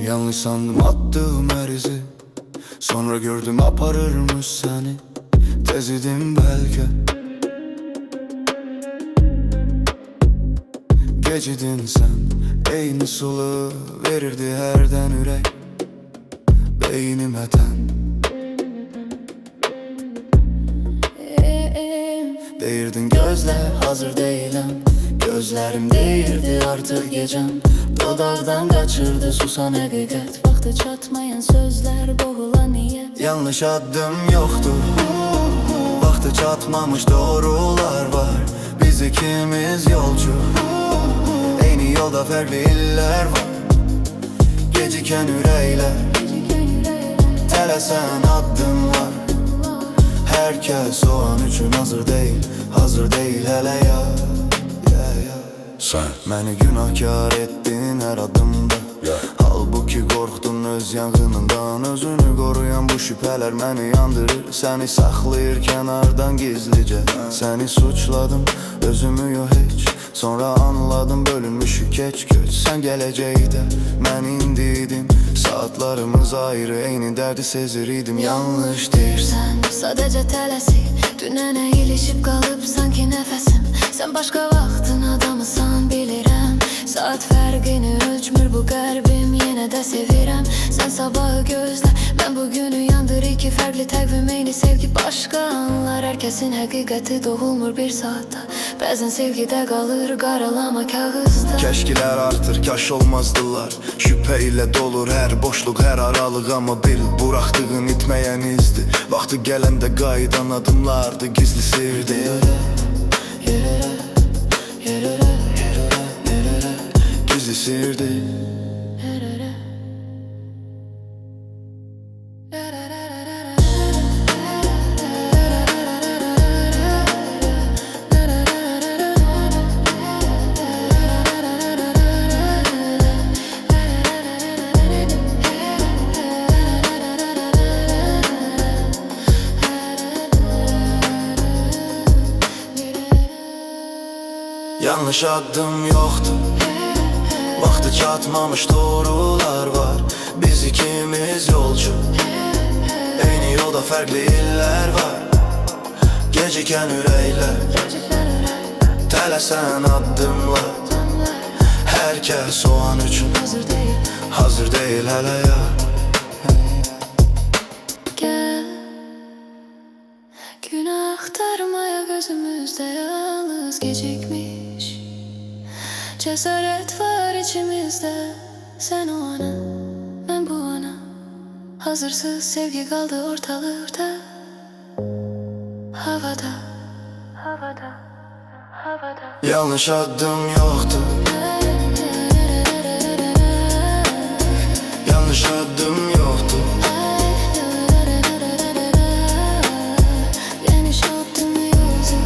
Yanlış sandım attığım her izi, sonra gördüm aparırmış seni. Tez idim belki, gecidin sen. Eyni sulu verirdi herden ürek beynime ten. Deyirdin gözler hazır değilim, gözlerim değirdi artık gecem. Dodağdan kaçırdı susan hakikat, vakti çatmayan sözler, boğulan niyet. Yanlış adım yoktu, vakti çatmamış doğrular var. Biz ikimiz yolcu, aynı yolda farklı iller var. Geciken yüreğler, telesen adımlar. Herkes o an üçün hazır değil, hazır değil hele ya. Sen məni günahkar ettin her adımda, halbuki qorxdun öz yanğınından. Özünü qoruyan bu şübhələr məni yandırır, səni saxlayır kənardan gizlicə. Səni suçladım, özümü yox heç, sonra anladım bölünmüşük keç-köç. Sən gələcəkdə, mən indiydim, saatlarımız ayrı, eyni dərdi sezir idim. Yanlış deyirsən, sadəcə tələsik, dünənə ilişib qalıb sanki nəfəsim. Sən başqa vaxtın adamısan bilirəm, saat fərqini ölçmür bu qəlbim, yenə də sevirəm. Sən sabahı gözlə, mən bugünü yandır. İki fərqli təqvim, eyni sevgi, başqa anlar. Hər kəsin həqiqəti doğulmur bir saatda, bəzən sevgidə qalır qaralama kağızda. Kəşkilər artır, kaş olmazdılar, şübhə ilə dolur hər boşluq, hər aralıq. Amma bil, buraxdığın itməyən izdi, vaxtı gələndə qayıdan adımlardı, gizli sirdi. Gizli sirdi. Yanlış adım yoktu, vakti çatmamış doğrular var. Biz ikimiz yolcu, aynı yolda farklı iller var. Geciken yüreğler, telesen adımlar. Herkes o an üçün hazır değil hele ya. Gel, günah aktarmaya gözümüzde yalnız gecikmiş. Cesaret var içimizde, sen o ana, ben bu ana. Hazırsız sevgi kaldı ortalıkta, havada, havada, havada. Yanlış adım yoktu, yanlış adım yoktu. Geniş attım yüzü,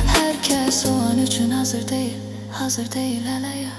herkes o an üçün hazır değil, hazır değil hele ya.